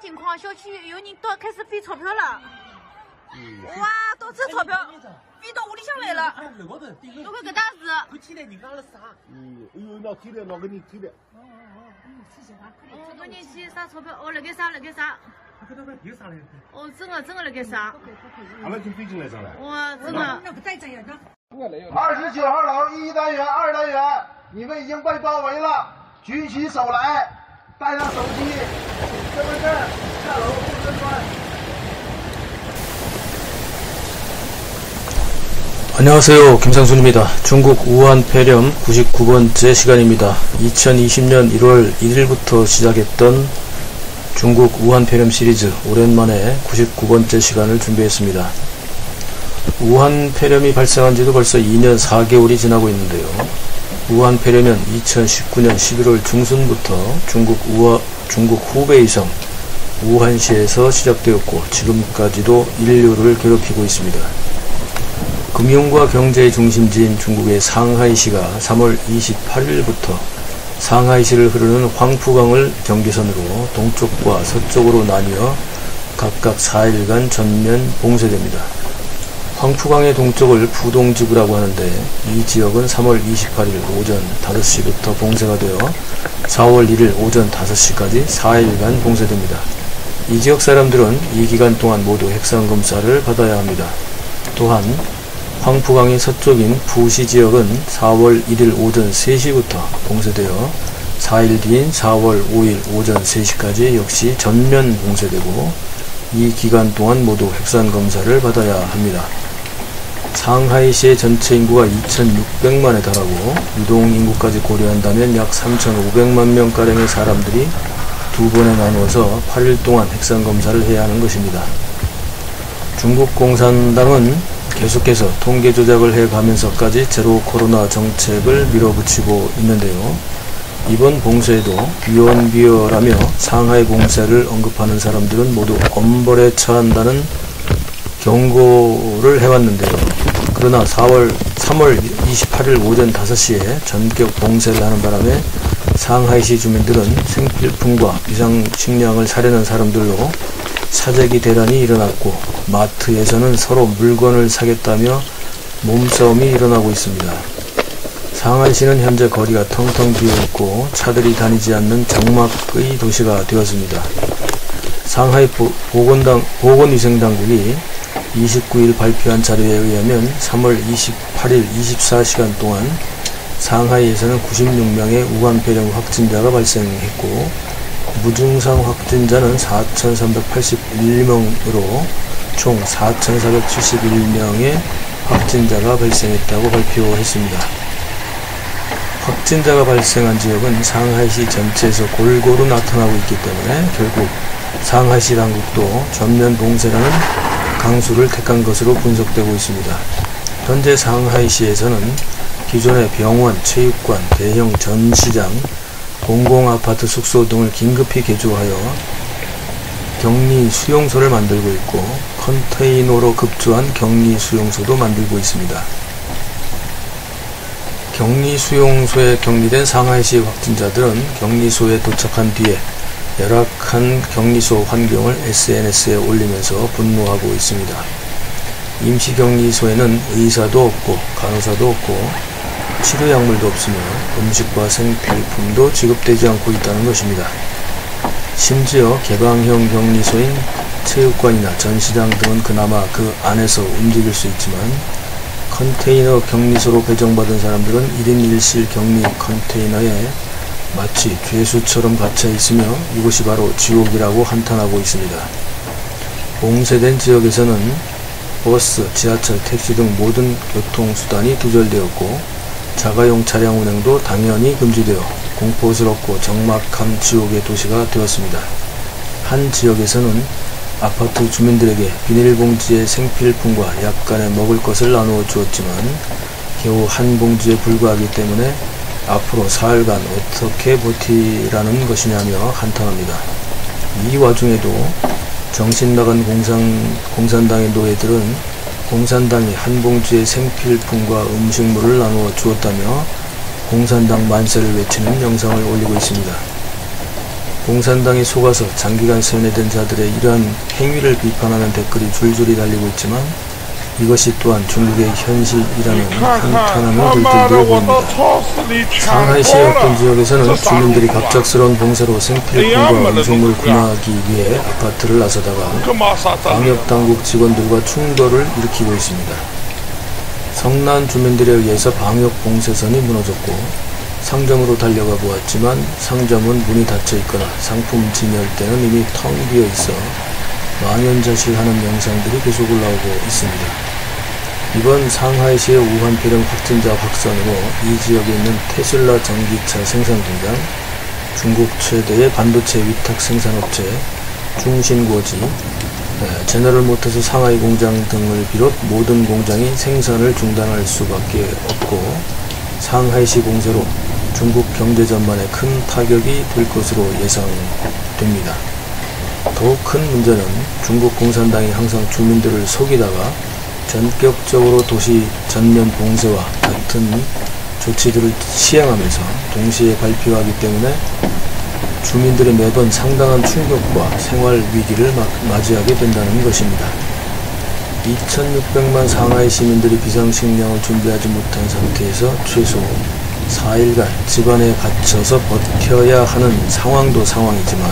情况，小区有人开始飞钞票了。哇，都是钞票，飞到屋里向来了。都快搿大事。快起来，你讲了啥？哎呦，拿起来，拿给你起来。我跟你去啥钞票？辣盖啥？有啥来？真的辣盖啥？俺们从北京来上来。哇，真的。那不带这样的。 29号楼1单元、2单元，你们已经被包围了，举起手来，带上手机、身份证，下楼不参观。 안녕하세요. 김상순입니다. 중국 우한 폐렴 99번째 시간입니다. 2020년 1월 1일부터 시작했던 중국 우한 폐렴 시리즈 오랜만에 99번째 시간을 준비했습니다. 우한 폐렴이 발생한 지도 벌써 2년 4개월이 지나고 있는데요. 우한 폐렴은 2019년 11월 중순부터 중국 후베이 성 우한시에서 시작되었고 지금까지도 인류를 괴롭히고 있습니다. 금융과 경제의 중심지인 중국의 상하이시가 3월 28일부터 상하이시를 흐르는 황푸강을 경계선으로 동쪽과 서쪽으로 나뉘어 각각 4일간 전면 봉쇄됩니다. 황푸강의 동쪽을 부동지구라고 하는데 이 지역은 3월 28일 오전 5시부터 봉쇄가 되어 4월 1일 오전 5시까지 4일간 봉쇄됩니다. 이 지역 사람들은 이 기간 동안 모두 핵상검사를 받아야 합니다. 또한 황푸강의 서쪽인 부시 지역은 4월 1일 오전 3시부터 봉쇄되어 4일 뒤인 4월 5일 오전 3시까지 역시 전면 봉쇄되고 이 기간 동안 모두 핵산검사를 받아야 합니다. 상하이시의 전체 인구가 2,600만에 달하고 유동인구까지 고려한다면 약 3,500만 명가량의 사람들이 두 번에 나누어서 8일 동안 핵산검사를 해야 하는 것입니다. 중국 공산당은 계속해서 통계 조작을 해가면서까지 제로 코로나 정책을 밀어붙이고 있는데요. 이번 봉쇄에도 비언비어라며 상하이 봉쇄를 언급하는 사람들은 모두 엄벌에 처한다는 경고를 해왔는데요. 그러나 3월 28일 오전 5시에 전격 봉쇄를 하는 바람에 상하이시 주민들은 생필품과 비상식량을 사려는 사람들로 사재기 대란이 일어났고 마트에서는 서로 물건을 사겠다며 몸싸움이 일어나고 있습니다. 상하이시는 현재 거리가 텅텅 비어있고 차들이 다니지 않는 장막의 도시가 되었습니다. 상하이 보건위생당국이 29일 발표한 자료에 의하면 3월 28일 24시간 동안 상하이에서는 96명의 우한 폐렴 확진자가 발생했고 무증상 확진자는 4,381명으로 총 4,471명의 확진자가 발생했다고 발표했습니다. 확진자가 발생한 지역은 상하이시 전체에서 골고루 나타나고 있기 때문에 결국 상하이시 당국도 전면 봉쇄라는 강수를 택한 것으로 분석되고 있습니다. 현재 상하이시에서는 기존의 병원, 체육관, 대형 전시장, 공공아파트 숙소 등을 긴급히 개조하여 격리 수용소를 만들고 있고 컨테이너로 급조한 격리 수용소도 만들고 있습니다. 격리 수용소에 격리된 상하이시 확진자들은 격리소에 도착한 뒤에 열악한 격리소 환경을 SNS에 올리면서 분노하고 있습니다. 임시격리소에는 의사도 없고 간호사도 없고 치료약물도 없으며 음식과 생필품도 지급되지 않고 있다는 것입니다. 심지어 개방형 격리소인 체육관이나 전시장 등은 그나마 그 안에서 움직일 수 있지만 컨테이너 격리소로 배정받은 사람들은 1인 1실 격리 컨테이너에 마치 죄수처럼 갇혀 있으며 이곳이 바로 지옥이라고 한탄하고 있습니다. 봉쇄된 지역에서는 버스, 지하철, 택시 등 모든 교통수단이 두절되었고 자가용 차량 운행도 당연히 금지되어 공포스럽고 적막한 지옥의 도시가 되었습니다. 한 지역에서는 아파트 주민들에게 비닐봉지에 생필품과 약간의 먹을 것을 나누어 주었지만 겨우 한 봉지에 불과하기 때문에 앞으로 사흘간 어떻게 버티라는 것이냐며 한탄합니다. 이 와중에도 정신나간 공산당의 노예들은 공산당이 한 봉지의 생필품과 음식물을 나누어 주었다며 공산당 만세를 외치는 영상을 올리고 있습니다. 공산당이 속아서 장기간 세뇌된 자들의 이러한 행위를 비판하는 댓글이 줄줄이 달리고 있지만 이것이 또한 중국의 현실이라는 한탄함을 들들고 보입니다. 상하이시의 어떤 지역에서는 주민들이 갑작스러운 봉쇄로 생필품과 음식물 구매하기 위해 아파트를 나서다가 방역당국 직원들과 충돌을 일으키고 있습니다. 성난 주민들에 의해서 방역 봉쇄선이 무너졌고 상점으로 달려가 보았지만 상점은 문이 닫혀 있거나 상품 진열대는 이미 텅 비어 있어 망연자실하는 영상들이 계속 올라오고 있습니다. 이번 상하이시의 우한폐렴 확진자 확산으로 이 지역에 있는 테슬라 전기차 생산 공장, 중국 최대의 반도체 위탁 생산업체 중신고지, 제너럴모터스 상하이 공장 등을 비롯 모든 공장이 생산을 중단할 수밖에 없고 상하이시 공세로 중국 경제 전반에 큰 타격이 될 것으로 예상됩니다. 더욱 큰 문제는 중국 공산당이 항상 주민들을 속이다가 전격적으로 도시 전면 봉쇄와 같은 조치들을 시행하면서 동시에 발표하기 때문에 주민들이 매번 상당한 충격과 생활 위기를 맞이하게 된다는 것입니다. 2600만 상하이 시민들이 비상식량을 준비하지 못한 상태에서 최소 4일간 집안에 갇혀서 버텨야 하는 상황도 상황이지만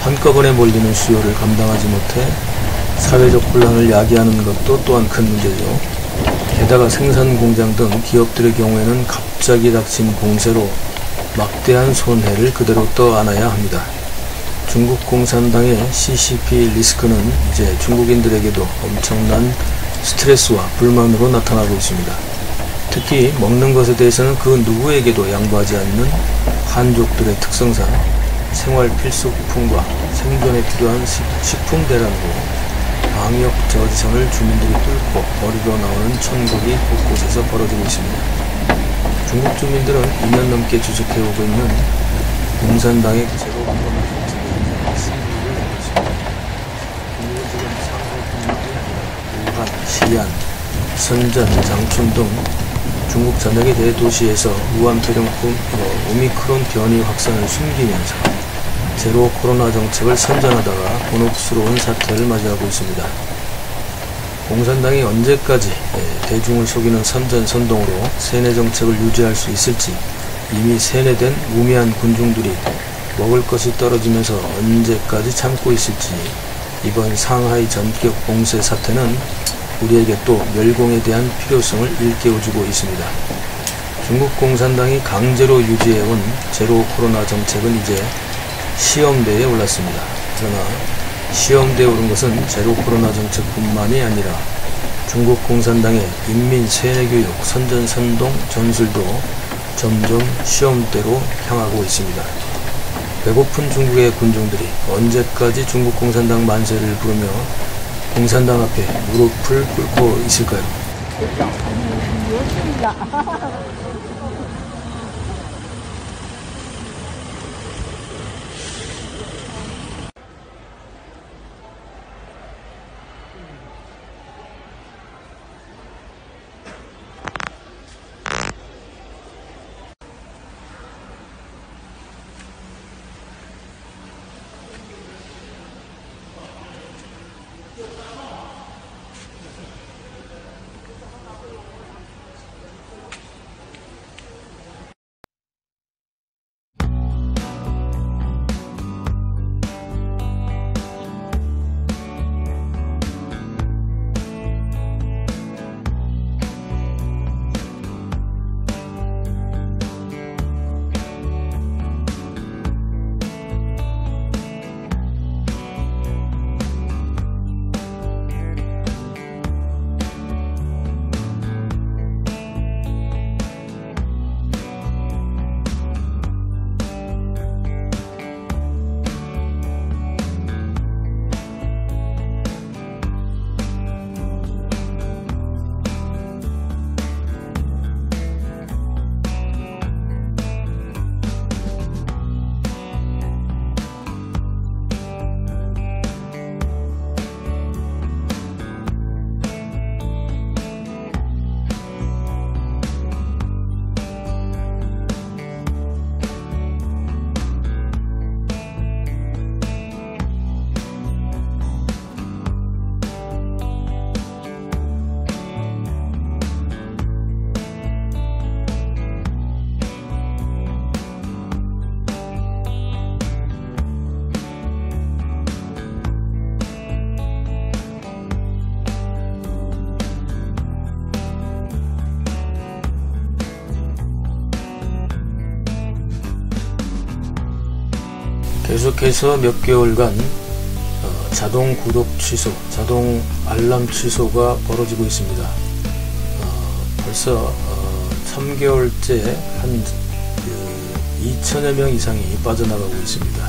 한꺼번에 몰리는 수요를 감당하지 못해 사회적 혼란을 야기하는 것도 또한 큰 문제죠. 게다가 생산 공장 등 기업들의 경우에는 갑자기 닥친 봉쇄로 막대한 손해를 그대로 떠안아야 합니다. 중국 공산당의 CCP 리스크는 이제 중국인들에게도 엄청난 스트레스와 불만으로 나타나고 있습니다. 특히 먹는 것에 대해서는 그 누구에게도 양보하지 않는 한족들의 특성상 생활 필수품과 생존에 필요한 식품 대란으로 방역 저지선을 주민들이 뚫고 거리로 나오는 천국이 곳곳에서 벌어지고 있습니다. 중국 주민들은 2년 넘게 주축해오고 있는 공산당의 제로 코로나 정책에 승리를 내고 있습니다. 중국은 지금 상하이뿐만 아니라 우한, 시안, 선전, 장춘 등 중국 전역의 대도시에서 우한폐렴급 오미크론 변이 확산을 숨기면서 제로 코로나 정책을 선전하다가 곤혹스러운 사태를 맞이하고 있습니다. 공산당이 언제까지 대중을 속이는 선전선동으로 세뇌 정책을 유지할 수 있을지 이미 세뇌된 우매한 군중들이 먹을 것이 떨어지면서 언제까지 참고 있을지 이번 상하이 전격 봉쇄 사태는 우리에게 또 멸공에 대한 필요성을 일깨워주고 있습니다. 중국 공산당이 강제로 유지해온 제로 코로나 정책은 이제 시험대에 올랐습니다. 그러나 시험대에 오른 것은 제로 코로나 정책뿐만이 아니라 중국 공산당의 인민 세뇌교육, 선전선동 전술도 점점 시험대로 향하고 있습니다. 배고픈 중국의 군중들이 언제까지 중국 공산당 만세를 부르며 공산당 앞에 무릎을 꿇고 있을까요? 계속해서 몇 개월간 자동 구독 취소, 자동 알람 취소가 벌어지고 있습니다. 벌써 3개월째 한 2천여 명 이상이 빠져나가고 있습니다.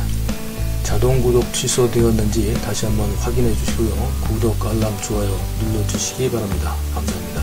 자동 구독 취소되었는지 다시 한번 확인해 주시고요. 구독, 알람, 좋아요 눌러주시기 바랍니다. 감사합니다.